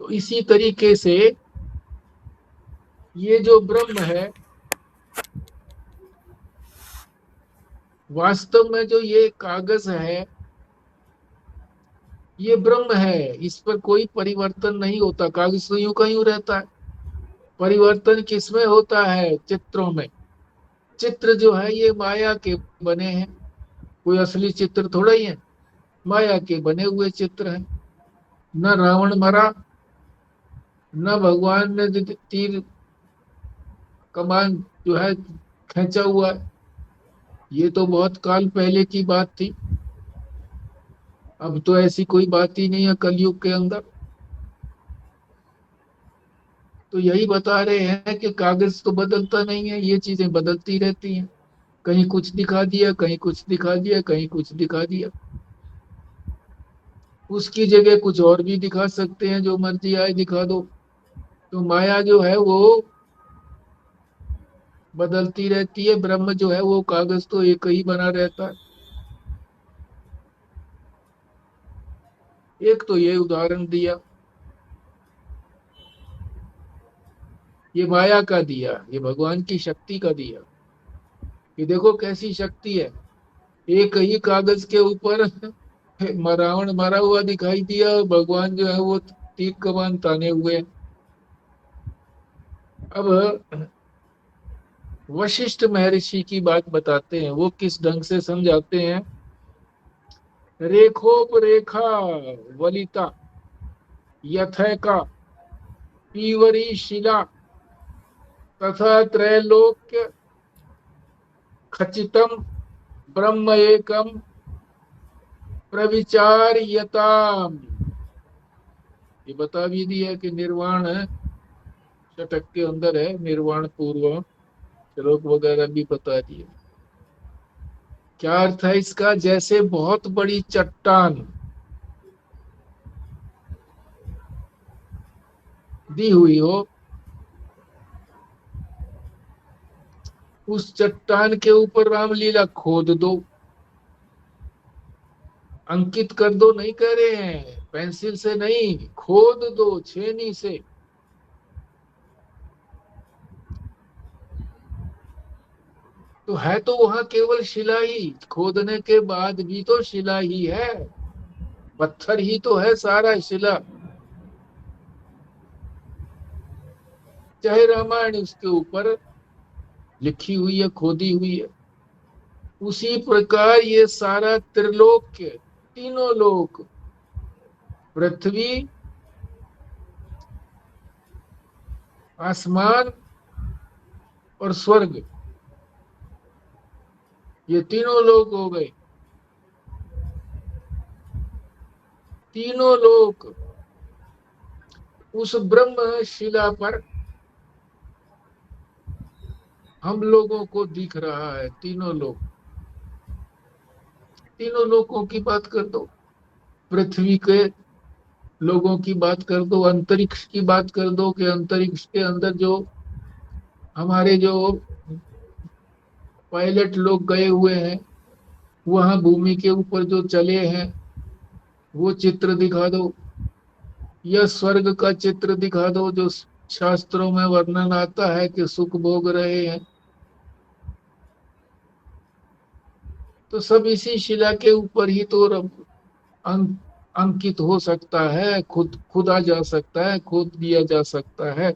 Speaker 2: तो इसी तरीके से ये जो ब्रह्म है, वास्तव में जो ये कागज है ये ब्रह्म है, इस पर कोई परिवर्तन नहीं होता। कागज तो यूं का यूं रहता है। परिवर्तन किसमें होता है? चित्रों में। चित्र जो है ये माया के बने हैं, कोई असली चित्र थोड़ा ही है, माया के बने हुए चित्र हैं। न रावण मरा, न भगवान ने तीर कमान जो है खींचा हुआ है, ये तो बहुत काल पहले की बात थी। अब तो ऐसी कोई बात ही नहीं है कलयुग के अंदर। तो यही बता रहे हैं कि कागज तो बदलता नहीं है, ये चीजें बदलती रहती हैं। कहीं कुछ दिखा दिया, कहीं कुछ दिखा दिया, कहीं कुछ दिखा दिया, उसकी जगह कुछ और भी दिखा सकते हैं, जो मर्जी आए दिखा दो। तो माया जो है वो बदलती रहती है, ब्रह्म जो है वो कागज तो एक ही बना रहता है। एक तो ये उदाहरण दिया, ये माया का दिया, ये भगवान की शक्ति का दिया कि देखो कैसी शक्ति है। एक ही कागज के ऊपर रावण मरा हुआ दिखाई दिया, भगवान जो है वो तीर कमान ताने हुए। अब वशिष्ठ महर्षि की बात बताते हैं, वो किस ढंग से समझाते हैं। रेखोपरेखा वलिता यथैका पीवरी शिला तथा त्रैलोक्य खचितम ब्रह्म एकम प्रविचार्यताम। ये बता भी दिया कि निर्वाण है, शतक के अंदर है, निर्वाण पूर्व श्लोक वगैरह भी बता दिए। क्या अर्थ है इसका? जैसे बहुत बड़ी चट्टान दी हुई हो, उस चट्टान के ऊपर रामलीला खोद दो, अंकित कर दो नहीं कह रहे हैं, पेंसिल से नहीं, खोद दो छेनी से। तो है तो वहां केवल शिला ही, खोदने के बाद भी तो शिला ही है, पत्थर ही तो है सारा, शिला। चाहे रामायण उसके ऊपर लिखी हुई है, खोदी हुई है। उसी प्रकार ये सारा त्रिलोक, तीनों लोक, पृथ्वी, आसमान और स्वर्ग, ये तीनों लोक हो गए। तीनों लोक उस ब्रह्म शिला पर हम लोगों को दिख रहा है। तीनों लोक, तीनों लोकों की बात कर दो, पृथ्वी के लोगों की बात कर दो, अंतरिक्ष की बात कर दो कि अंतरिक्ष के अंदर जो हमारे जो पायलट लोग गए हुए हैं, वहां भूमि के ऊपर जो चले हैं, वो चित्र दिखा दो, या स्वर्ग का चित्र दिखा दो जो शास्त्रों में वर्णन आता है कि सुख भोग रहे हैं। तो सब इसी शिला के ऊपर ही तो अंकित हो सकता है, खुदा जा सकता है, खोद दिया जा सकता है।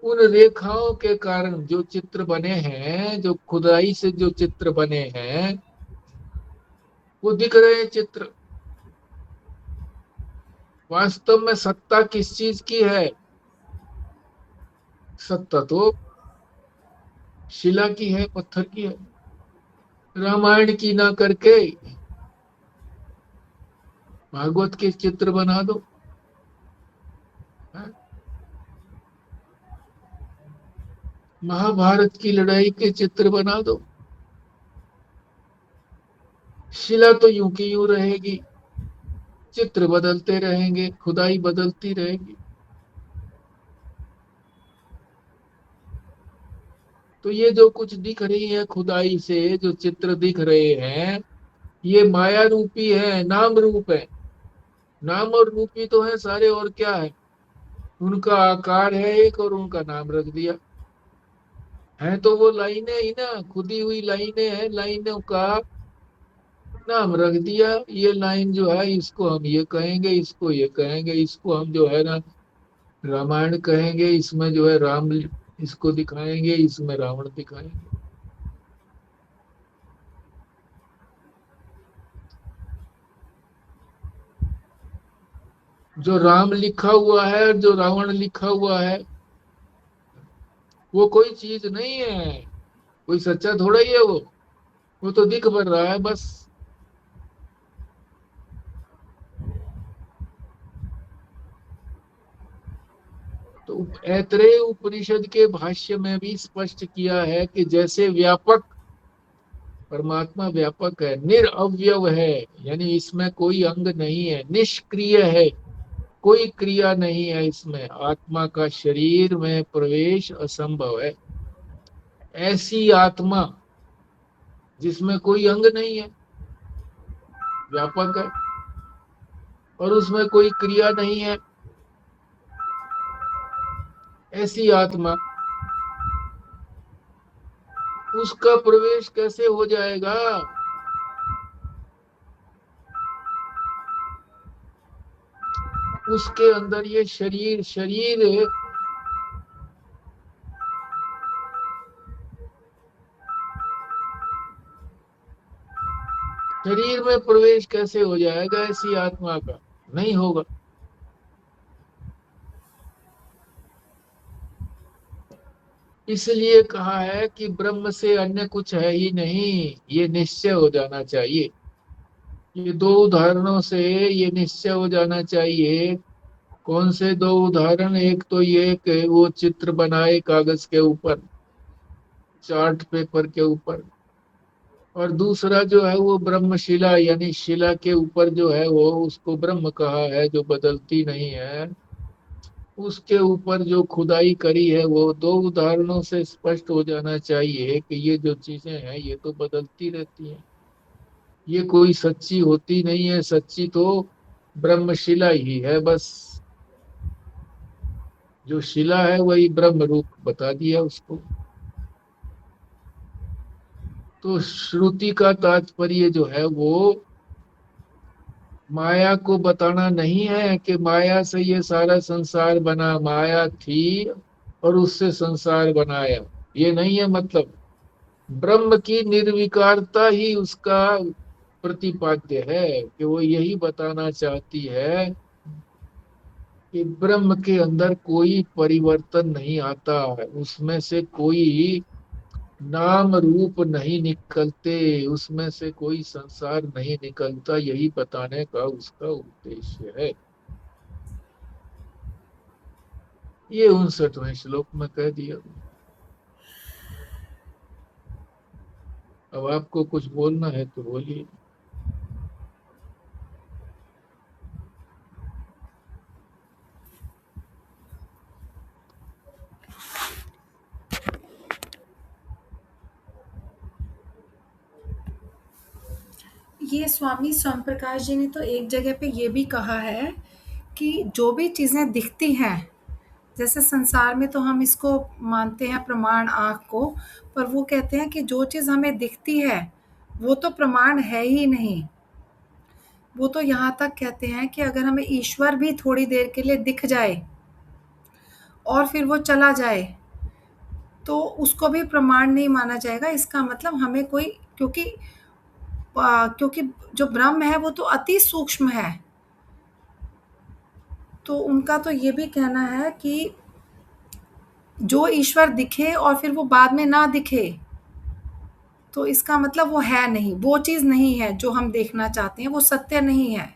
Speaker 2: उन रेखाओं के कारण जो चित्र बने हैं, जो खुदाई से जो चित्र बने हैं, वो दिख रहे हैं चित्र। वास्तव में सत्ता किस चीज की है? सत्ता तो शिला की है, पत्थर की है। रामायण की ना करके भागवत के चित्र बना दो, महाभारत की लड़ाई के चित्र बना दो। शिला तो यूं की यूं रहेगी, चित्र बदलते रहेंगे, खुदाई बदलती रहेगी। तो ये जो कुछ दिख रही है खुदाई से, जो चित्र दिख रहे हैं, ये माया रूपी है, नाम रूप है। नाम और रूपी तो है सारे, और क्या है? उनका आकार है एक और उनका नाम रख दिया है। तो वो लाइनें ही ना, खुदी हुई लाइनें हैं, लाइनों का नाम रख दिया। ये लाइन जो है, इसको हम ये कहेंगे, इसको ये कहेंगे, इसको हम जो है ना रामायण कहेंगे, इसमें जो है राम इसको दिखाएंगे, इसमें रावण दिखाएंगे। जो राम लिखा हुआ है और जो रावण लिखा हुआ है, वो कोई चीज नहीं है, कोई सच्चा थोड़ा ही है वो तो दिख भर रहा है बस। तो ऐतरेय उपनिषद के भाष्य में भी स्पष्ट किया है कि जैसे व्यापक, परमात्मा व्यापक है, निरअवयव है, यानी इसमें कोई अंग नहीं है, निष्क्रिय है, कोई क्रिया नहीं है इसमें, आत्मा का शरीर में प्रवेश असंभव है। ऐसी आत्मा जिसमें कोई अंग नहीं है, व्यापक है और उसमें कोई क्रिया नहीं है, ऐसी आत्मा, उसका प्रवेश कैसे हो जाएगा? उसके अंदर ये शरीर शरीर शरीर में प्रवेश कैसे हो जाएगा ऐसी आत्मा का? नहीं होगा। इसलिए कहा है कि ब्रह्म से अन्य कुछ है ही नहीं, ये निश्चय हो जाना चाहिए। ये दो उदाहरणों से ये निश्चय हो जाना चाहिए। कौन से दो उदाहरण? एक तो ये कि वो चित्र बनाए कागज के ऊपर, चार्ट पेपर के ऊपर, और दूसरा जो है वो ब्रह्मशिला, यानी शिला के ऊपर जो है वो उसको ब्रह्म कहा है, जो बदलती नहीं है। उसके ऊपर जो खुदाई करी है वो दो उदाहरणों से स्पष्ट हो जाना चाहिए कि ये जो चीजें हैं ये तो बदलती रहती हैं, ये कोई सच्ची होती नहीं है। सच्ची तो ब्रह्मशिला ही है बस। जो शिला है वही ब्रह्म रूप बता दिया उसको। तो श्रुति का तात्पर्य जो है वो माया को बताना नहीं है कि माया से ये सारा संसार बना, माया थी और उससे संसार बनाया, ये नहीं है मतलब। ब्रह्म की निर्विकारता ही उसका प्रतिपाद्य है, कि वो यही बताना चाहती है कि ब्रह्म के अंदर कोई परिवर्तन नहीं आता, उसमें से कोई नाम रूप नहीं निकलते, उसमें से कोई संसार नहीं निकलता, यही बताने का उसका उद्देश्य है। ये 59वें श्लोक में कह दिया। अब आपको कुछ बोलना है तो बोलिए।
Speaker 5: ये स्वामी स्वयं प्रकाश जी ने तो एक जगह पे ये भी कहा है कि जो भी चीज़ें दिखती हैं, जैसे संसार में तो हम इसको मानते हैं प्रमाण आँख को, पर वो कहते हैं कि जो चीज़ हमें दिखती है वो तो प्रमाण है ही नहीं। वो तो यहाँ तक कहते हैं कि अगर हमें ईश्वर भी थोड़ी देर के लिए दिख जाए और फिर वो चला जाए तो उसको भी प्रमाण नहीं माना जाएगा। इसका मतलब हमें कोई, क्योंकि जो ब्रह्म है वो तो अति सूक्ष्म है। तो उनका तो ये भी कहना है कि जो ईश्वर दिखे और फिर वो बाद में ना दिखे तो इसका मतलब वो है नहीं, वो चीज़ नहीं है जो हम देखना चाहते हैं, वो सत्य नहीं है।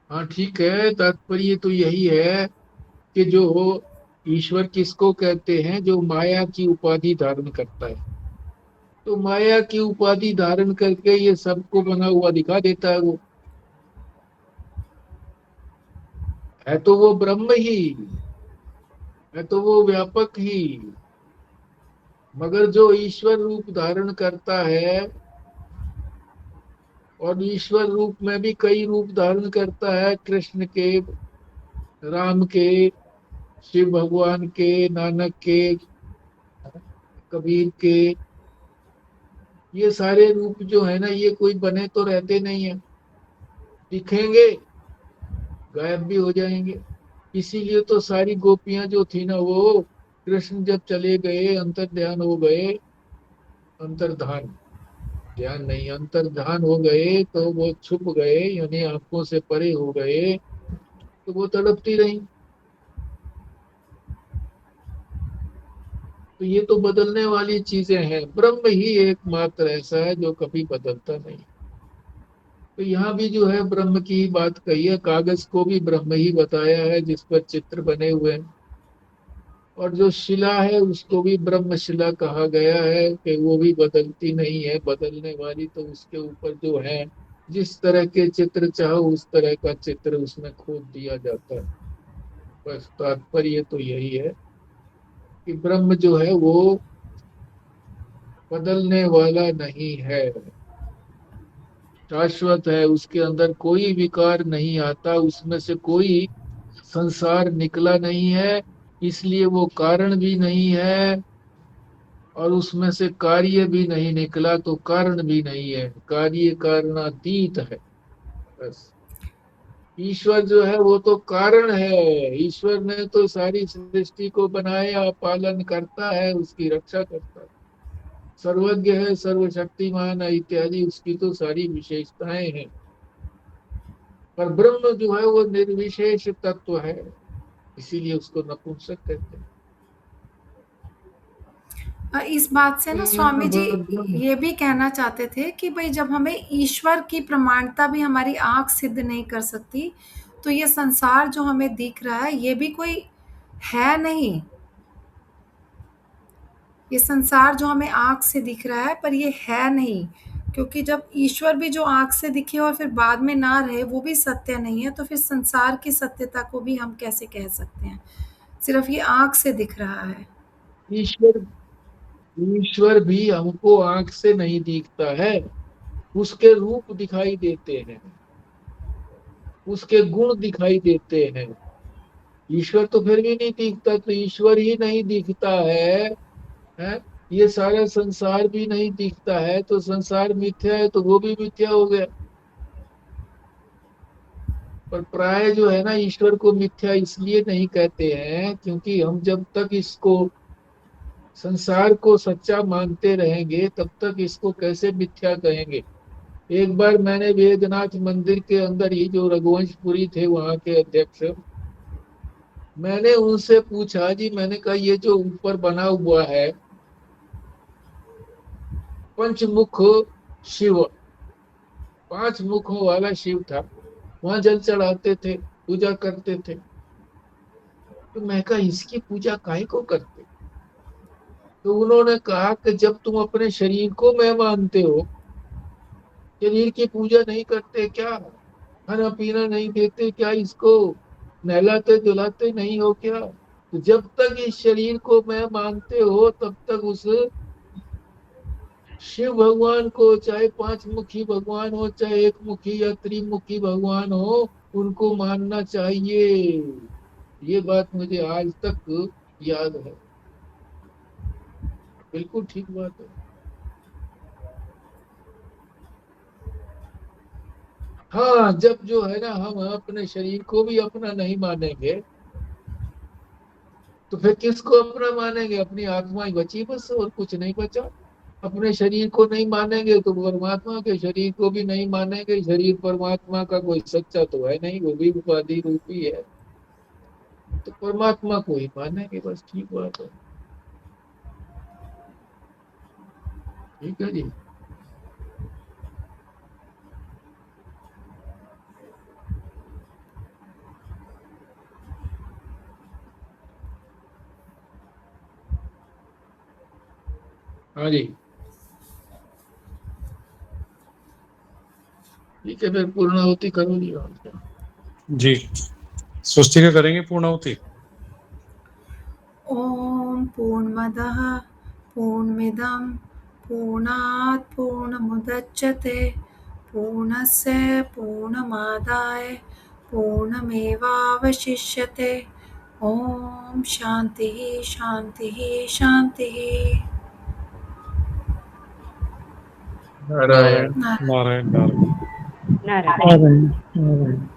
Speaker 2: हाँ ठीक है, तात्पर्य तो यही है कि जो ईश्वर किसको कहते हैं, जो माया की उपाधि धारण करता है। तो माया की उपाधि धारण करके ये सबको बना हुआ दिखा देता है। वो है तो वो ब्रह्म ही है, तो वो व्यापक ही। मगर जो ईश्वर रूप धारण करता है, और ईश्वर रूप में भी कई रूप धारण करता है, कृष्ण के, राम के, शिव भगवान के, नानक के, कबीर के, ये सारे रूप जो है ना ये कोई बने तो रहते नहीं है, दिखेंगे गायब भी हो जाएंगे। इसीलिए तो सारी गोपियां जो थी ना वो कृष्ण जब चले गए, अंतर ध्यान हो गए, अंतर्धान, ध्यान नहीं अंतर्धान हो गए, तो वो छुप गए, यानी आंखों से परे हो गए, तो वो तड़पती रही। तो ये तो बदलने वाली चीजें हैं, ब्रह्म ही एकमात्र ऐसा है जो कभी बदलता नहीं। तो यहाँ भी जो है ब्रह्म की ही बात कही है, कागज को भी ब्रह्म ही बताया है जिस पर चित्र बने हुए हैं। और जो शिला है उसको भी ब्रह्मशिला कहा गया है कि वो भी बदलती नहीं है, बदलने वाली तो उसके ऊपर जो है जिस तरह के चित्र चाहो उस तरह का चित्र उसमें खोद दिया जाता है। बस तात्पर्य तो यही है कि ब्रह्म जो है वो बदलने वाला नहीं है, शाश्वत है, उसके अंदर कोई विकार नहीं आता, उसमें से कोई संसार निकला नहीं है, इसलिए वो कारण भी नहीं है, और उसमें से कार्य भी नहीं निकला तो कारण भी नहीं है, कार्य कारणातीत है। बस ईश्वर जो है वो तो कारण है, ईश्वर ने तो सारी सृष्टि को बनाया, पालन करता है, उसकी रक्षा करता है, सर्वज्ञ है, सर्वशक्तिमान है इत्यादि, उसकी तो सारी विशेषताएं हैं। पर ब्रह्म जो है वो निर्विशेष तत्व है, इसीलिए उसको नपुंसक कहते हैं।
Speaker 5: इस बात से ना स्वामी जी
Speaker 2: ब्रह्म
Speaker 5: ये भी कहना चाहते थे कि भाई जब हमें ईश्वर की प्रमाणता भी हमारी आंख सिद्ध नहीं कर सकती, तो ये संसार जो हमें दिख रहा है ये भी कोई है नहीं, ये संसार जो हमें आँख से दिख रहा है पर ये है नहीं, क्योंकि जब ईश्वर भी जो आँख से दिखे और फिर बाद में ना रहे वो भी सत्य नहीं है, तो फिर संसार की सत्यता को भी हम कैसे कह सकते हैं? सिर्फ ये आँख से दिख रहा है।
Speaker 2: ईश्वर ईश्वर भी हमको आंख से नहीं दिखता है, उसके रूप दिखाई देते हैं, उसके गुण दिखाई देते हैं। ईश्वर तो फिर भी नहीं दिखता, तो ईश्वर ही नहीं दिखता है? ये सारा संसार भी नहीं दिखता है, तो संसार मिथ्या है, तो वो भी मिथ्या हो गया। पर प्राय जो है ना, ईश्वर को मिथ्या इसलिए नहीं कहते हैं क्योंकि हम जब तक इसको संसार को सच्चा मानते रहेंगे तब तक इसको कैसे मिथ्या कहेंगे। एक बार मैंने वेदनाथ मंदिर के अंदर ही, जो रघुवंशपुरी थे वहां के अध्यक्ष, मैंने उनसे पूछा जी, मैंने कहा ये जो ऊपर बना हुआ है पंचमुख शिव, 5 मुखों वाला शिव था, वहां जल चढ़ाते थे, पूजा करते थे, तो मैं कहा इसकी पूजा काहे को करते? तो उन्होंने कहा कि जब तुम अपने शरीर को मैं मानते हो, शरीर की पूजा नहीं करते क्या? खाना पीना नहीं देते क्या? इसको नहलाते धुलाते नहीं हो क्या? तो जब तक इस शरीर को मैं मानते हो तब तक उस शिव भगवान को, चाहे 5 मुखी भगवान हो, चाहे 1 मुखी या त्रिमुखी भगवान हो, उनको मानना चाहिए। ये बात मुझे आज तक याद है। बिल्कुल ठीक बात है। हाँ, जब जो है ना हम अपने शरीर को भी अपना नहीं मानेंगे तो फिर किसको अपना मानेंगे? अपनी आत्मा ही बची बस, और कुछ नहीं बचा। अपने शरीर को नहीं मानेंगे तो परमात्मा के शरीर को भी नहीं मानेंगे। शरीर परमात्मा का कोई सच्चा तो है नहीं, वो भी उपाधि रूपी है, तो परमात्मा को ही मानेंगे बस। ठीक बात है। ठीक है जी। हाँ जी, ठीक है, फिर पूर्णाहुति करो जी। और क्या?
Speaker 4: जी, स्वस्तिक करेंगे पूर्णाहुति।
Speaker 5: ॐ पूर्णमदः पूर्णमिदं पूर्णात् पूर्णमुदच्यते पूर्णस्य पूर्णमादाय पूर्णमेवावशिष्यते। ॐ शान्तिः शान्तिः शान्तिः।
Speaker 2: नारायण
Speaker 5: नारायण।
Speaker 4: नारायण नारायण।
Speaker 6: नारायण।
Speaker 7: नारायण नारायण।